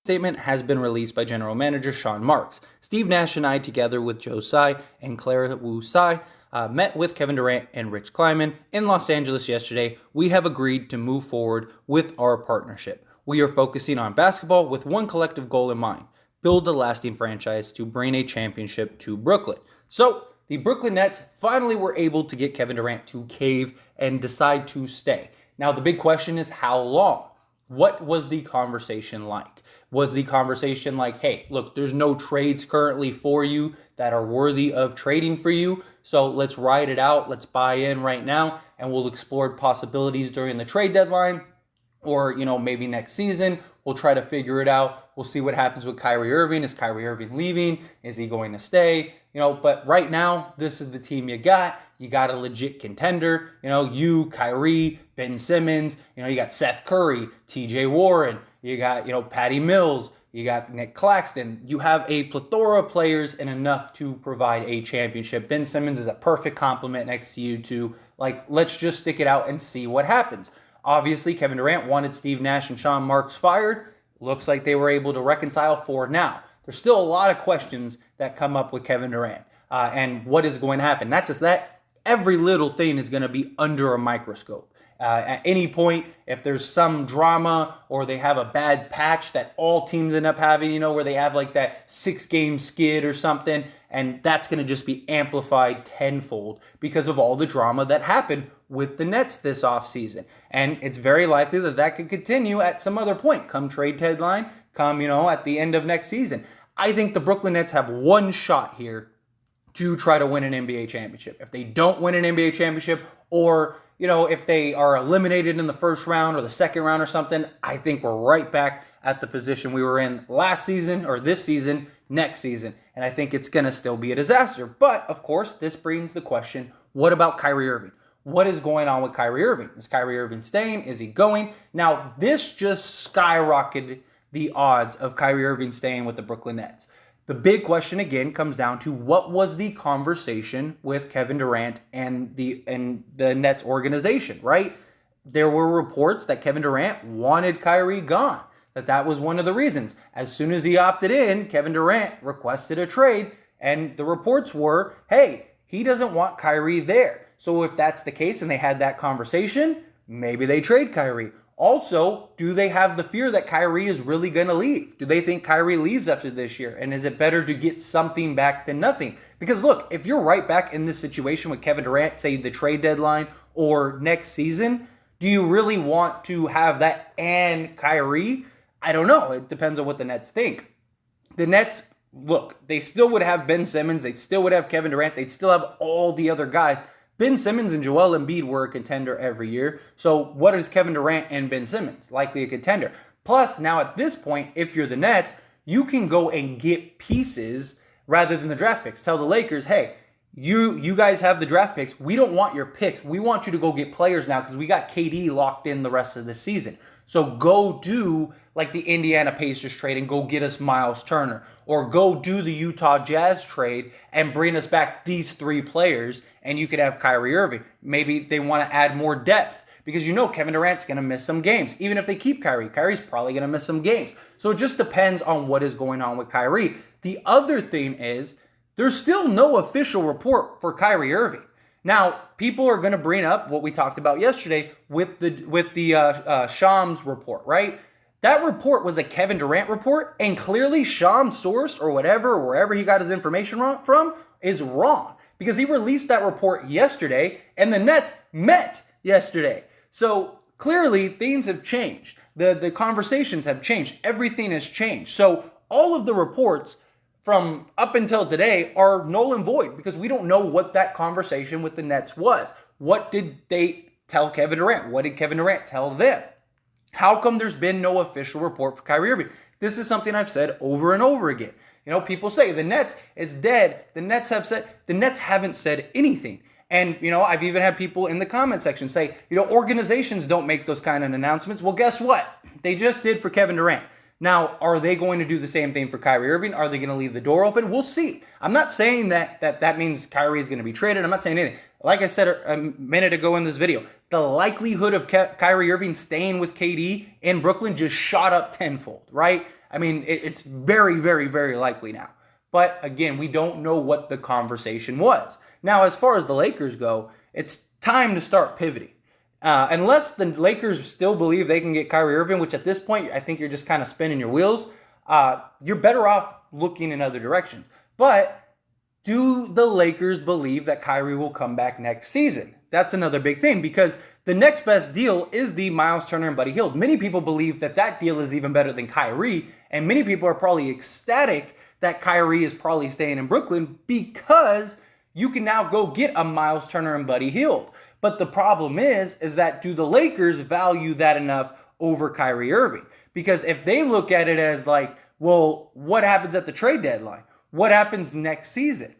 statement has been released by General Manager Sean Marks. Steve Nash and I, together with Joe Tsai and Clara Wu Tsai, met with Kevin Durant and Rich Kleiman in Los Angeles yesterday. We have agreed to move forward with our partnership. We are focusing on basketball with one collective goal in mind: build a lasting franchise to bring a championship to Brooklyn. So the Brooklyn Nets finally were able to get Kevin Durant to cave and decide to stay. Now the big question is, how long? What was the conversation like? Was the conversation like, hey, look, there's no trades currently for you that are worthy of trading for you, so let's ride it out, let's buy in right now, and we'll explore possibilities during the trade deadline, or, maybe next season, we'll try to figure it out. We'll see what happens with Kyrie Irving. Is Kyrie Irving leaving? Is he going to stay? But right now, this is the team you got. You got a legit contender. You, Kyrie, Ben Simmons. You got Seth Curry, TJ Warren. You got, Patty Mills. You got Nick Claxton. You have a plethora of players and enough to provide a championship. Ben Simmons is a perfect complement next to you two. Let's just stick it out and see what happens. Obviously, Kevin Durant wanted Steve Nash and Sean Marks fired. Looks like they were able to reconcile for now. There's still a lot of questions that come up with Kevin Durant and what is going to happen. Not just that, every little thing is going to be under a microscope. At any point, if there's some drama or they have a bad patch that all teams end up having, where they have that 6-game skid or something, and that's going to just be amplified tenfold because of all the drama that happened with the Nets this offseason. And it's very likely that that could continue at some other point, come trade deadline, come, at the end of next season. I think the Brooklyn Nets have one shot here to try to win an NBA championship. If they don't win an NBA championship, or if they are eliminated in the first round or the second round or something, I think we're right back at the position we were in last season or this season, next season. And I think it's going to still be a disaster. But, of course, this brings the question, what about Kyrie Irving? What is going on with Kyrie Irving? Is Kyrie Irving staying? Is he going? Now, this just skyrocketed the odds of Kyrie Irving staying with the Brooklyn Nets. The big question again comes down to, what was the conversation with Kevin Durant and the Nets organization, right? There were reports that Kevin Durant wanted Kyrie gone, that was one of the reasons. As soon as he opted in, Kevin Durant requested a trade, and the reports were, hey, he doesn't want Kyrie there. So if that's the case and they had that conversation, maybe they trade Kyrie. Also, do they have the fear that Kyrie is really going to leave? Do they think Kyrie leaves after this year? And is it better to get something back than nothing? Because look, if you're right back in this situation with Kevin Durant, say the trade deadline or next season, do you really want to have that and Kyrie? I don't know. It depends on what the Nets think. The Nets, look, they still would have Ben Simmons. They still would have Kevin Durant. They'd still have all the other guys. Ben Simmons and Joel Embiid were a contender every year. So what is Kevin Durant and Ben Simmons? Likely a contender. Plus, now at this point, if you're the Nets, you can go and get pieces rather than the draft picks. Tell the Lakers, hey, you guys have the draft picks. We don't want your picks. We want you to go get players now because we got KD locked in the rest of the season. So go do like the Indiana Pacers trade and go get us Miles Turner. Or go do the Utah Jazz trade and bring us back these 3 players, and you could have Kyrie Irving. Maybe they want to add more depth because Kevin Durant's going to miss some games. Even if they keep Kyrie, Kyrie's probably going to miss some games. So it just depends on what is going on with Kyrie. The other thing is, there's still no official report for Kyrie Irving. Now, people are going to bring up what we talked about yesterday with the Shams report, right? That report was a Kevin Durant report, and clearly Shams' source or whatever, wherever he got his information from, is wrong because he released that report yesterday, and the Nets met yesterday. So clearly things have changed. The conversations have changed. Everything has changed. So all of the reports from up until today are null and void because we don't know what that conversation with the Nets was. What did they tell Kevin Durant? What did Kevin Durant tell them? How come there's been no official report for Kyrie Irving? This is something I've said over and over again. People say the Nets is dead. The Nets haven't said anything. And, I've even had people in the comment section say, organizations don't make those kind of announcements. Well, guess what? They just did for Kevin Durant. Now, are they going to do the same thing for Kyrie Irving? Are they going to leave the door open? We'll see. I'm not saying that means Kyrie is going to be traded. I'm not saying anything. Like I said a minute ago in this video, the likelihood of Kyrie Irving staying with KD in Brooklyn just shot up tenfold, right? I mean, it's very, very, very likely now. But again, we don't know what the conversation was. Now, as far as the Lakers go, it's time to start pivoting. Unless the Lakers still believe they can get Kyrie Irving, which at this point, I think you're just kind of spinning your wheels, you're better off looking in other directions. But do the Lakers believe that Kyrie will come back next season? That's another big thing, because the next best deal is the Miles Turner and Buddy Hield. Many people believe that that deal is even better than Kyrie, and many people are probably ecstatic that Kyrie is probably staying in Brooklyn because you can now go get a Miles Turner and Buddy Hield. But the problem is that do the Lakers value that enough over Kyrie Irving? Because if they look at it as like, well, what happens at the trade deadline? What happens next season?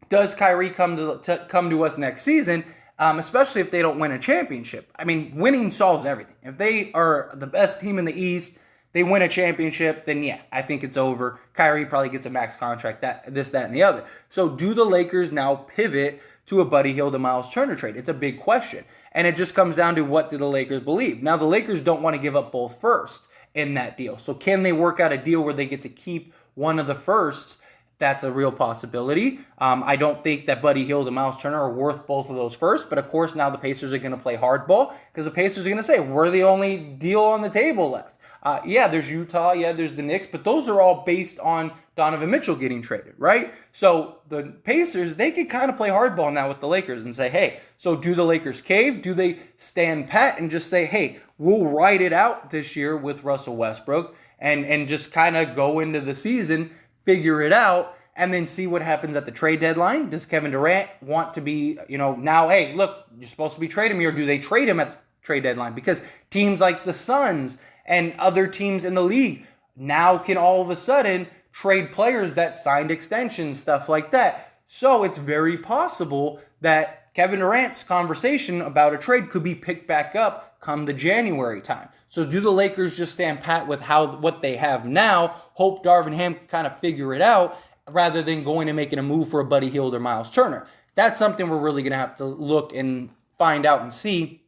Does Kyrie come to us next season? Especially if they don't win a championship. I mean, winning solves everything. If they are the best team in the East, they win a championship, then yeah, I think it's over. Kyrie probably gets a max contract, that, and the other. So do the Lakers now pivot to a Buddy Hield and Miles Turner trade? It's a big question. And it just comes down to, what do the Lakers believe? Now, the Lakers don't want to give up both firsts in that deal. So can they work out a deal where they get to keep one of the firsts? That's a real possibility. I don't think that Buddy Hield and Miles Turner are worth both of those first, but of course now the Pacers are going to play hardball, because the Pacers are going to say, we're the only deal on the table left. Yeah, there's Utah, yeah, there's the Knicks, but those are all based on Donovan Mitchell getting traded, right? So the Pacers, they could kind of play hardball now with the Lakers and say, hey, so do the Lakers cave? Do they stand pat and just say, hey, we'll ride it out this year with Russell Westbrook and just kind of go into the season, figure it out, and then see what happens at the trade deadline? Does Kevin Durant want to be, now, hey, look, you're supposed to be trading me, or do they trade him at the trade deadline? Because teams like the Suns and other teams in the league now can all of a sudden trade players that signed extensions, stuff like that. So it's very possible that Kevin Durant's conversation about a trade could be picked back up come the January time. So do the Lakers just stand pat with what they have now, hope Darvin Ham can kind of figure it out, rather than going and making a move for a Buddy Hield or Miles Turner? That's something we're really going to have to look and find out and see.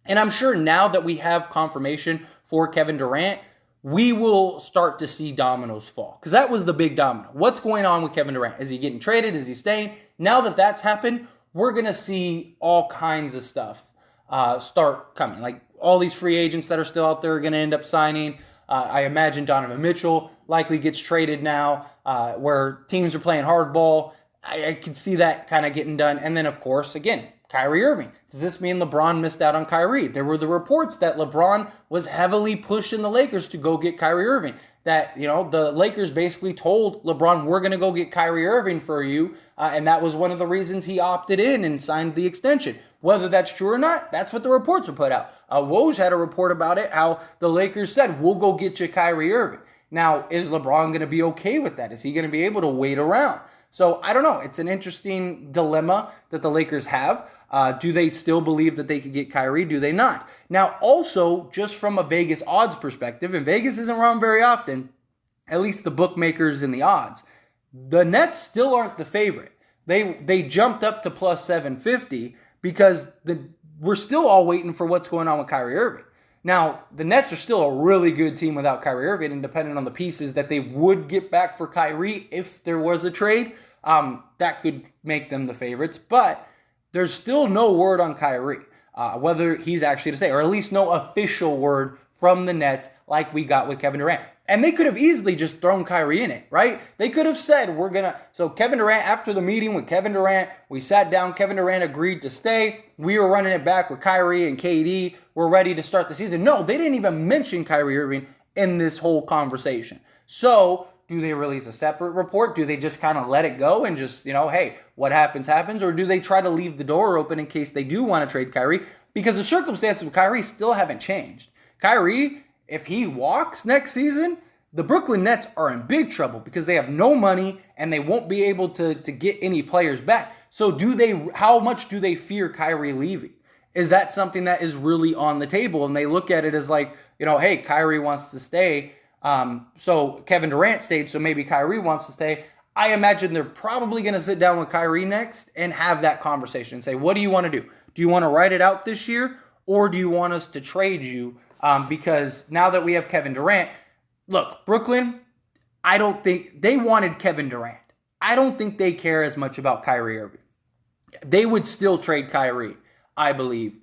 And I'm sure now that we have confirmation for Kevin Durant, we will start to see dominoes fall. Because that was the big domino. What's going on with Kevin Durant? Is he getting traded? Is he staying? Now that that's happened, we're going to see all kinds of stuff start coming. Like all these free agents that are still out there are going to end up signing. I imagine Donovan Mitchell likely gets traded now, where teams are playing hardball. I could see that kind of getting done. And then, of course, again, Kyrie Irving. Does this mean LeBron missed out on Kyrie? There were the reports that LeBron was heavily pushing the Lakers to go get Kyrie Irving. That, the Lakers basically told LeBron, we're going to go get Kyrie Irving for you. And that was one of the reasons he opted in and signed the extension. Whether that's true or not, that's what the reports were put out. Woj had a report about it, how the Lakers said, we'll go get you Kyrie Irving. Now, is LeBron going to be okay with that? Is he going to be able to wait around? So I don't know. It's an interesting dilemma that the Lakers have. Do they still believe that they could get Kyrie? Do they not? Now, also, just from a Vegas odds perspective, and Vegas isn't around very often, at least the bookmakers and the odds, the Nets still aren't the favorite. They jumped up to plus 750 because we're still all waiting for what's going on with Kyrie Irving. Now, the Nets are still a really good team without Kyrie Irving, and depending on the pieces that they would get back for Kyrie if there was a trade, that could make them the favorites. But there's still no word on Kyrie, whether he's actually to stay, or at least no official word from the Nets like we got with Kevin Durant. And they could have easily just thrown Kyrie in it, right? They could have said, so Kevin Durant, after the meeting with Kevin Durant, we sat down, Kevin Durant agreed to stay. We were running it back with Kyrie and KD. We're ready to start the season. No, they didn't even mention Kyrie Irving in this whole conversation. So do they release a separate report? Do they just kind of let it go and just, hey, what happens, happens? Or do they try to leave the door open in case they do want to trade Kyrie? Because the circumstances with Kyrie still haven't changed. Kyrie, if he walks next season, the Brooklyn Nets are in big trouble because they have no money and they won't be able to get any players back. So how much do they fear Kyrie leaving? Is that something that is really on the table? And they look at it as like, hey, Kyrie wants to stay. So Kevin Durant stayed, so maybe Kyrie wants to stay. I imagine they're probably going to sit down with Kyrie next and have that conversation and say, what do you want to do? Do you want to ride it out this year, or do you want us to trade you? Because now that we have Kevin Durant, look, Brooklyn, I don't think they wanted Kevin Durant. I don't think they care as much about Kyrie Irving. They would still trade Kyrie, I believe,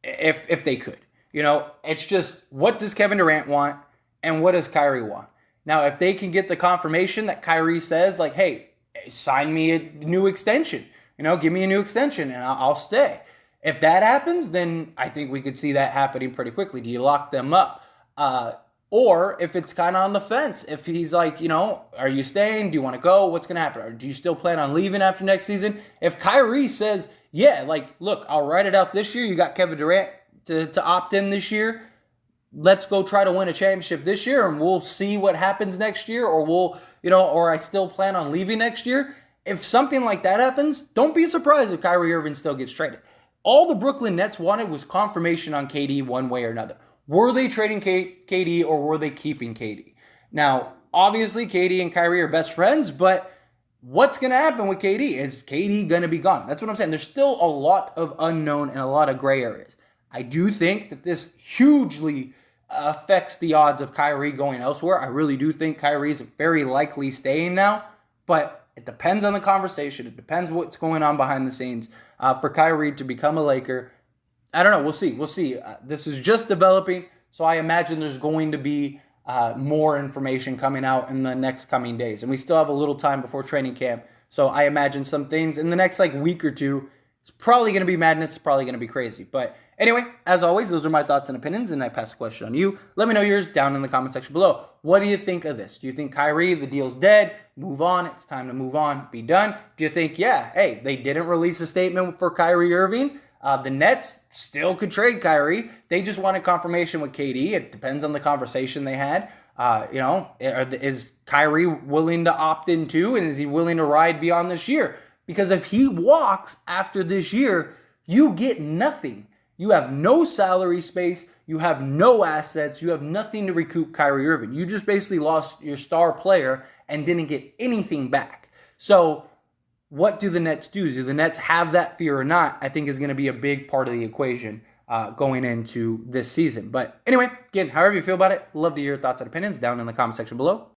if they could. It's just, what does Kevin Durant want and what does Kyrie want? Now, if they can get the confirmation that Kyrie says, like, hey, sign me a new extension, give me a new extension and I'll stay. If that happens, then I think we could see that happening pretty quickly. Do you lock them up? Or if it's kind of on the fence, if he's like, are you staying? Do you want to go? What's going to happen? Or do you still plan on leaving after next season? If Kyrie says, yeah, like, look, I'll write it out this year. You got Kevin Durant to opt in this year. Let's go try to win a championship this year and we'll see what happens next year. Or or I still plan on leaving next year. If something like that happens, don't be surprised if Kyrie Irving still gets traded. All the Brooklyn Nets wanted was confirmation on KD one way or another. Were they trading KD or were they keeping KD? Now, obviously, KD and Kyrie are best friends, but what's going to happen with KD? Is KD going to be gone? That's what I'm saying. There's still a lot of unknown and a lot of gray areas. I do think that this hugely affects the odds of Kyrie going elsewhere. I really do think Kyrie's very likely staying now, but it depends on the conversation. It depends what's going on behind the scenes for Kyrie to become a Laker. I don't know. We'll see. This is just developing, so I imagine there's going to be more information coming out in the next coming days. And we still have a little time before training camp, so I imagine some things in the next week or two. It's probably going to be madness. It's probably going to be crazy. But anyway, as always, those are my thoughts and opinions, and I pass the question on you. Let me know yours down in the comment section below. What do you think of this? Do you think Kyrie, the deal's dead? Move on. It's time to move on. Be done. Do you think, yeah, hey, they didn't release a statement for Kyrie Irving? The Nets still could trade Kyrie. They just wanted confirmation with KD. It depends on the conversation they had. Is Kyrie willing to opt in too? And is he willing to ride beyond this year? Because if he walks after this year, you get nothing. You have no salary space. You have no assets. You have nothing to recoup Kyrie Irving. You just basically lost your star player and didn't get anything back. So what do the Nets do? Do the Nets have that fear or not? I think is going to be a big part of the equation going into this season. But anyway, again, however you feel about it, love to hear your thoughts and opinions down in the comment section below.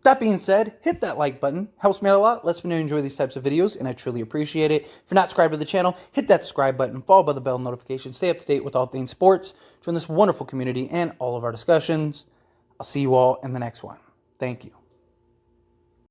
That being said, hit that like button. Helps me out a lot. Lets me know you enjoy these types of videos, and I truly appreciate it. If you're not subscribed to the channel, hit that subscribe button, follow by the bell notification, stay up to date with all things sports, join this wonderful community and all of our discussions. I'll see you all in the next one. Thank you.